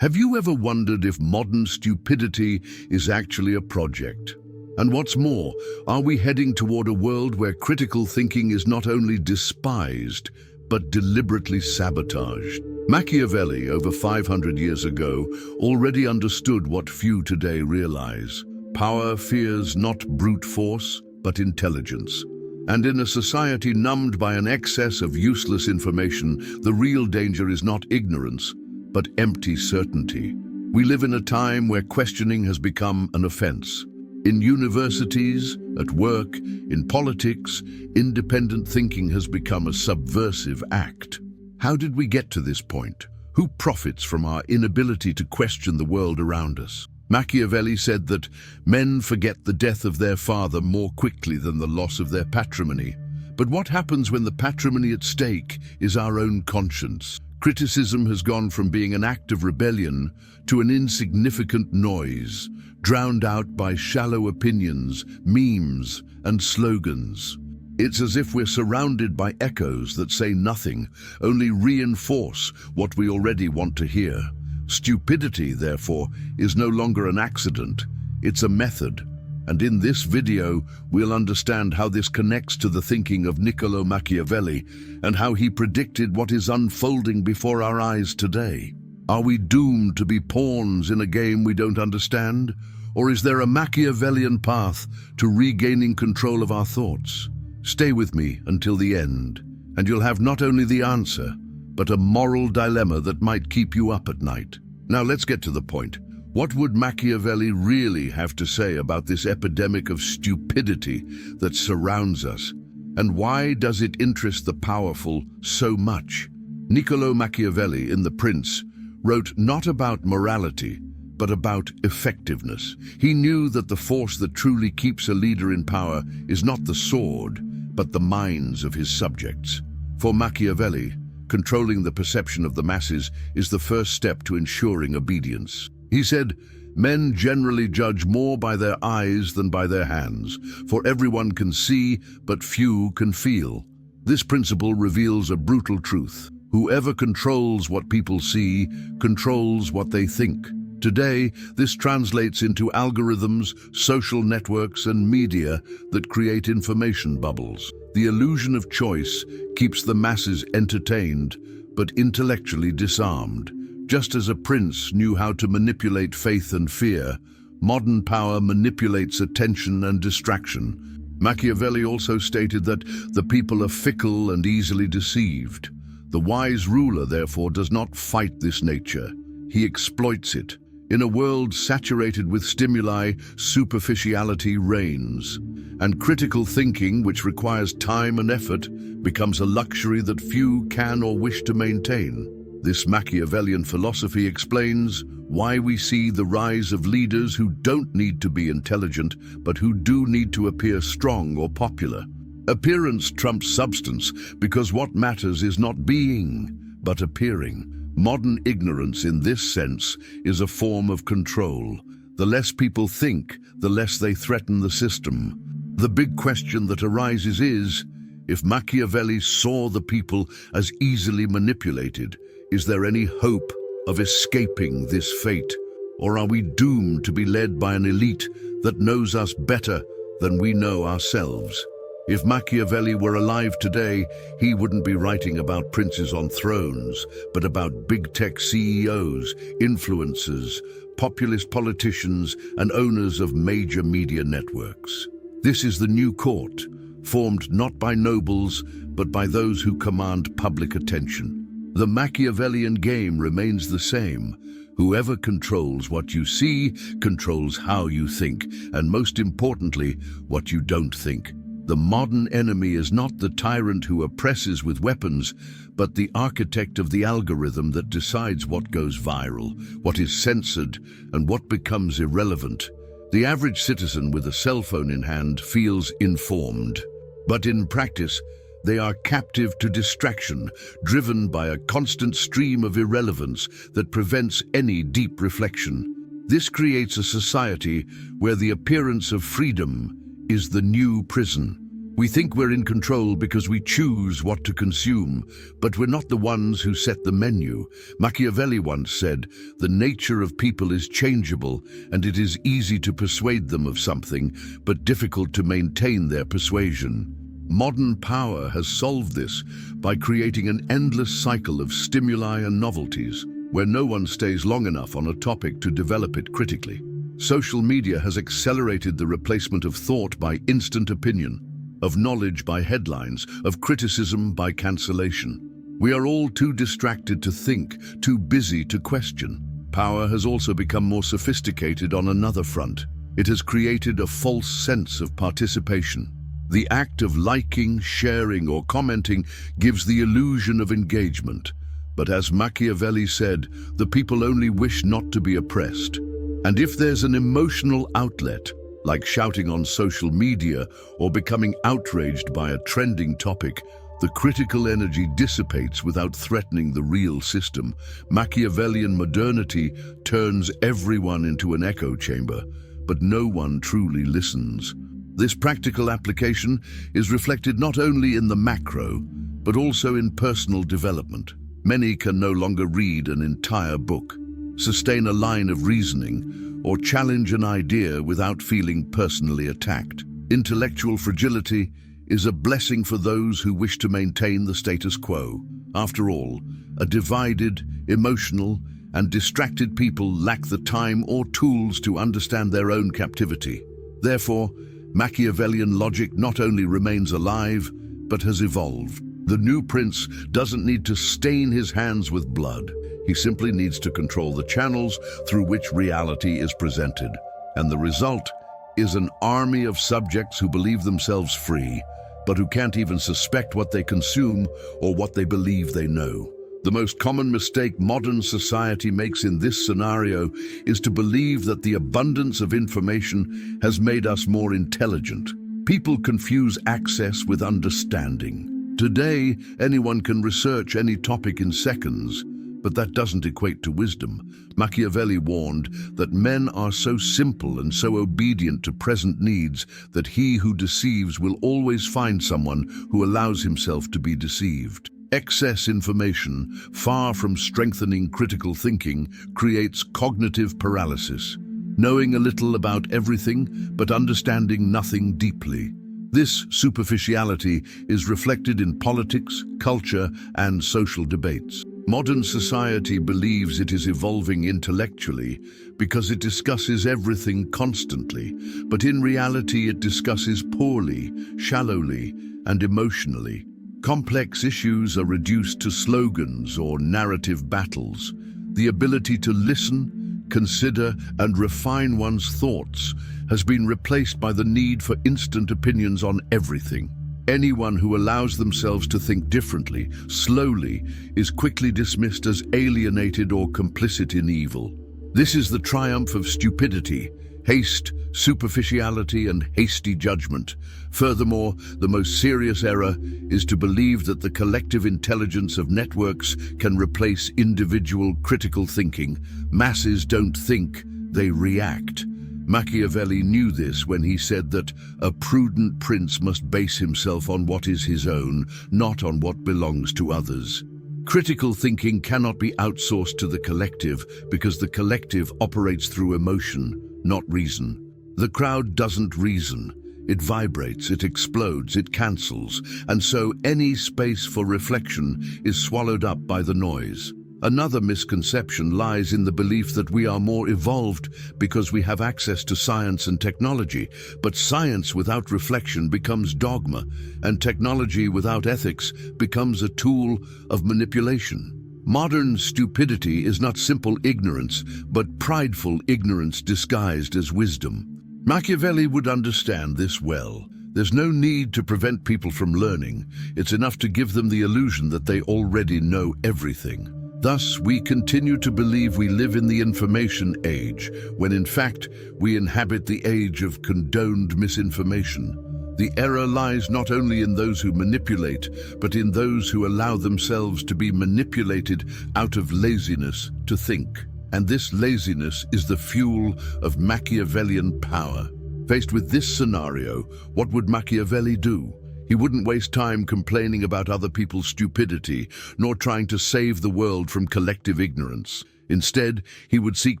Have you ever wondered if modern stupidity is actually a project? And what's more, are we heading toward a world where critical thinking is not only despised, but deliberately sabotaged? Machiavelli, over 500 years ago, already understood what few today realize. Power fears not brute force, but intelligence. And in a society numbed by an excess of useless information, the real danger is not ignorance, but empty certainty. We live in a time where questioning has become an offense. In universities, at work, in politics, independent thinking has become a subversive act. How did we get to this point? Who profits from our inability to question the world around us? Machiavelli said that men forget the death of their father more quickly than the loss of their patrimony. But what happens when the patrimony at stake is our own conscience? Criticism has gone from being an act of rebellion to an insignificant noise, drowned out by shallow opinions, memes, and slogans. It's as if we're surrounded by echoes that say nothing, only reinforce what we already want to hear. Stupidity, therefore, is no longer an accident, it's a method. And in this video, we'll understand how this connects to the thinking of Niccolo Machiavelli and how he predicted what is unfolding before our eyes today. Are we doomed to be pawns in a game we don't understand? Or is there a Machiavellian path to regaining control of our thoughts? Stay with me until the end, and you'll have not only the answer, but a moral dilemma that might keep you up at night. Now let's get to the point. What would Machiavelli really have to say about this epidemic of stupidity that surrounds us? And why does it interest the powerful so much? Niccolo Machiavelli, in The Prince, wrote not about morality, but about effectiveness. He knew that the force that truly keeps a leader in power is not the sword, but the minds of his subjects. For Machiavelli, controlling the perception of the masses is the first step to ensuring obedience. He said, "Men generally judge more by their eyes than by their hands, for everyone can see, but few can feel." This principle reveals a brutal truth. Whoever controls what people see, controls what they think. Today, this translates into algorithms, social networks, and media that create information bubbles. The illusion of choice keeps the masses entertained, but intellectually disarmed. Just as a prince knew how to manipulate faith and fear, modern power manipulates attention and distraction. Machiavelli also stated that the people are fickle and easily deceived. The wise ruler, therefore, does not fight this nature. He exploits it. In a world saturated with stimuli, superficiality reigns, and critical thinking, which requires time and effort, becomes a luxury that few can or wish to maintain. This Machiavellian philosophy explains why we see the rise of leaders who don't need to be intelligent, but who do need to appear strong or popular. Appearance trumps substance because what matters is not being, but appearing. Modern ignorance in this sense is a form of control. The less people think, the less they threaten the system. The big question that arises is, if Machiavelli saw the people as easily manipulated, is there any hope of escaping this fate? Or are we doomed to be led by an elite that knows us better than we know ourselves? If Machiavelli were alive today, he wouldn't be writing about princes on thrones, but about big tech CEOs, influencers, populist politicians, and owners of major media networks. This is the new court, formed not by nobles, but by those who command public attention. The Machiavellian game remains the same. Whoever controls what you see, controls how you think, and most importantly, what you don't think. The modern enemy is not the tyrant who oppresses with weapons, but the architect of the algorithm that decides what goes viral, what is censored, and what becomes irrelevant. The average citizen with a cell phone in hand feels informed, but in practice, they are captive to distraction, driven by a constant stream of irrelevance that prevents any deep reflection. This creates a society where the appearance of freedom is the new prison. We think we're in control because we choose what to consume, but we're not the ones who set the menu. Machiavelli once said, "The nature of people is changeable, and it is easy to persuade them of something, but difficult to maintain their persuasion." Modern power has solved this by creating an endless cycle of stimuli and novelties, where no one stays long enough on a topic to develop it critically. Social media has accelerated the replacement of thought by instant opinion, of knowledge by headlines, of criticism by cancellation. We are all too distracted to think, too busy to question. Power has also become more sophisticated on another front. It has created a false sense of participation. The act of liking, sharing, or commenting gives the illusion of engagement. But as Machiavelli said, the people only wish not to be oppressed. And if there's an emotional outlet, like shouting on social media or becoming outraged by a trending topic, the critical energy dissipates without threatening the real system. Machiavellian modernity turns everyone into an echo chamber, but no one truly listens. This practical application is reflected not only in the macro, but also in personal development. Many can no longer read an entire book, sustain a line of reasoning, or challenge an idea without feeling personally attacked. Intellectual fragility is a blessing for those who wish to maintain the status quo. After all, a divided, emotional, and distracted people lack the time or tools to understand their own captivity. Therefore, Machiavellian logic not only remains alive, but has evolved. The new prince doesn't need to stain his hands with blood. He simply needs to control the channels through which reality is presented. And the result is an army of subjects who believe themselves free, but who can't even suspect what they consume or what they believe they know. The most common mistake modern society makes in this scenario is to believe that the abundance of information has made us more intelligent. People confuse access with understanding. Today, anyone can research any topic in seconds, but that doesn't equate to wisdom. Machiavelli warned that men are so simple and so obedient to present needs that he who deceives will always find someone who allows himself to be deceived. Excess information, far from strengthening critical thinking, creates cognitive paralysis. Knowing a little about everything, but understanding nothing deeply. This superficiality is reflected in politics, culture, and social debates. Modern society believes it is evolving intellectually because it discusses everything constantly, but in reality it discusses poorly, shallowly, and emotionally. Complex issues are reduced to slogans or narrative battles. The ability to listen, consider, and refine one's thoughts has been replaced by the need for instant opinions on everything. Anyone who allows themselves to think differently, slowly, is quickly dismissed as alienated or complicit in evil. This is the triumph of stupidity, haste, superficiality, and hasty judgment. Furthermore, the most serious error is to believe that the collective intelligence of networks can replace individual critical thinking. Masses don't think, they react. Machiavelli knew this when he said that a prudent prince must base himself on what is his own, not on what belongs to others. Critical thinking cannot be outsourced to the collective because the collective operates through emotion, not reason. The crowd doesn't reason. It vibrates, it explodes, it cancels, and so any space for reflection is swallowed up by the noise. Another misconception lies in the belief that we are more evolved because we have access to science and technology, but science without reflection becomes dogma, and technology without ethics becomes a tool of manipulation. Modern stupidity is not simple ignorance, but prideful ignorance disguised as wisdom. Machiavelli would understand this well. There's no need to prevent people from learning. It's enough to give them the illusion that they already know everything. Thus, we continue to believe we live in the information age, when in fact, we inhabit the age of condoned misinformation. The error lies not only in those who manipulate, but in those who allow themselves to be manipulated out of laziness to think. And this laziness is the fuel of Machiavellian power. Faced with this scenario, what would Machiavelli do? He wouldn't waste time complaining about other people's stupidity, nor trying to save the world from collective ignorance. Instead, he would seek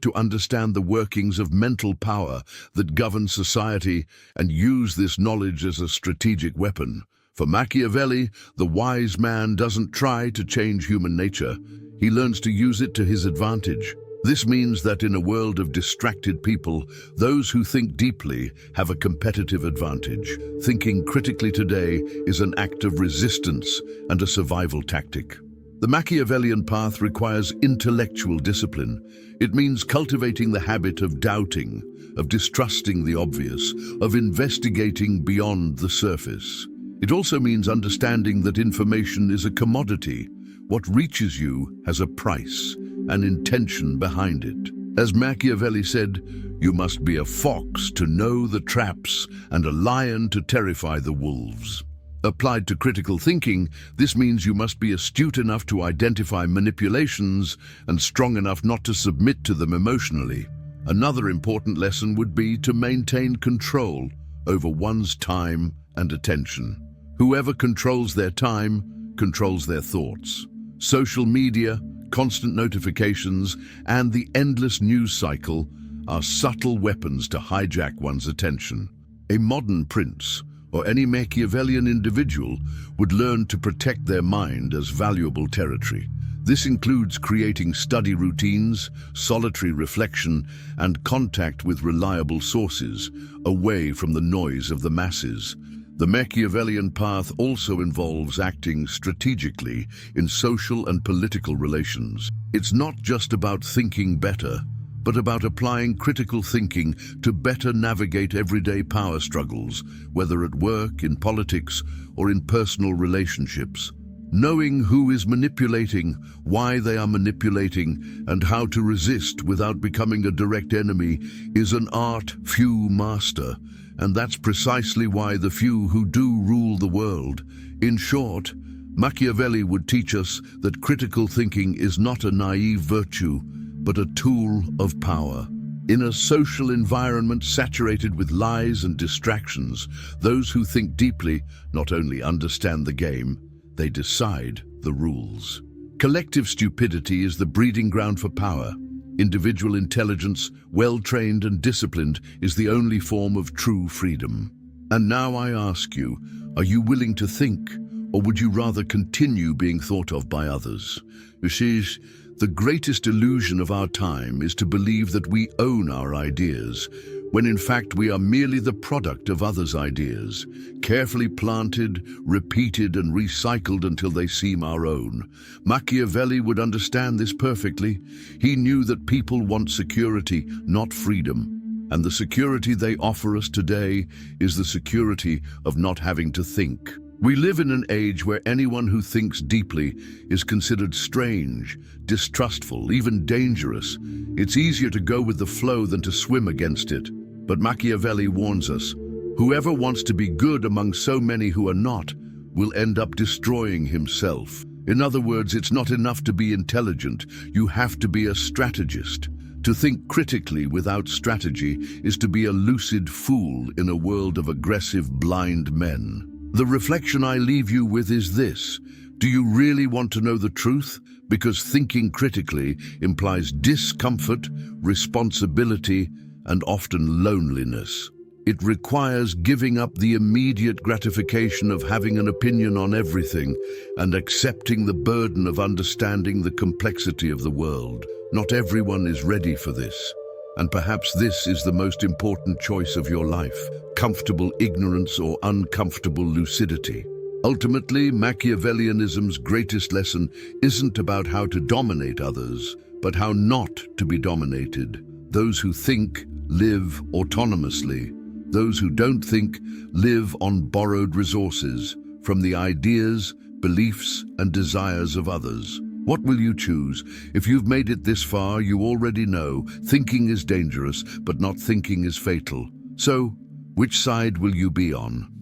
to understand the workings of mental power that govern society and use this knowledge as a strategic weapon. For Machiavelli, the wise man doesn't try to change human nature. He learns to use it to his advantage. This means that in a world of distracted people, those who think deeply have a competitive advantage. Thinking critically today is an act of resistance and a survival tactic. The Machiavellian path requires intellectual discipline. It means cultivating the habit of doubting, of distrusting the obvious, of investigating beyond the surface. It also means understanding that information is a commodity. What reaches you has a price, an intention behind it. As Machiavelli said, you must be a fox to know the traps and a lion to terrify the wolves. Applied to critical thinking, this means you must be astute enough to identify manipulations and strong enough not to submit to them emotionally. Another important lesson would be to maintain control over one's time and attention. Whoever controls their time controls their thoughts. Social media, constant notifications, and the endless news cycle are subtle weapons to hijack one's attention. A modern prince, or any Machiavellian individual, would learn to protect their mind as valuable territory. This includes creating study routines, solitary reflection, and contact with reliable sources, away from the noise of the masses. The Machiavellian path also involves acting strategically in social and political relations. It's not just about thinking better, but about applying critical thinking to better navigate everyday power struggles, whether at work, in politics, or in personal relationships. Knowing who is manipulating, why they are manipulating, and how to resist without becoming a direct enemy is an art few master. And that's precisely why the few who do rule the world. In short, Machiavelli would teach us that critical thinking is not a naive virtue, but a tool of power. In a social environment saturated with lies and distractions, those who think deeply not only understand the game, they decide the rules. Collective stupidity is the breeding ground for power. Individual intelligence, well-trained and disciplined, is the only form of true freedom. And now I ask you, are you willing to think, or would you rather continue being thought of by others? You see, the greatest illusion of our time is to believe that we own our ideas, when in fact we are merely the product of others' ideas, carefully planted, repeated and recycled until they seem our own. Machiavelli would understand this perfectly. He knew that people want security, not freedom. And the security they offer us today is the security of not having to think. We live in an age where anyone who thinks deeply is considered strange, distrustful, even dangerous. It's easier to go with the flow than to swim against it. But Machiavelli warns us, whoever wants to be good among so many who are not, will end up destroying himself. In other words, it's not enough to be intelligent, you have to be a strategist. To think critically without strategy is to be a lucid fool in a world of aggressive, blind men. The reflection I leave you with is this: do you really want to know the truth? Because thinking critically implies discomfort, responsibility, and often loneliness. It requires giving up the immediate gratification of having an opinion on everything and accepting the burden of understanding the complexity of the world. Not everyone is ready for this. And perhaps this is the most important choice of your life: comfortable ignorance or uncomfortable lucidity. Ultimately, Machiavellianism's greatest lesson isn't about how to dominate others, but how not to be dominated. Those who think live autonomously. Those who don't think live on borrowed resources from the ideas, beliefs, and desires of others. What will you choose? If you've made it this far, you already know thinking is dangerous, but not thinking is fatal. So, which side will you be on?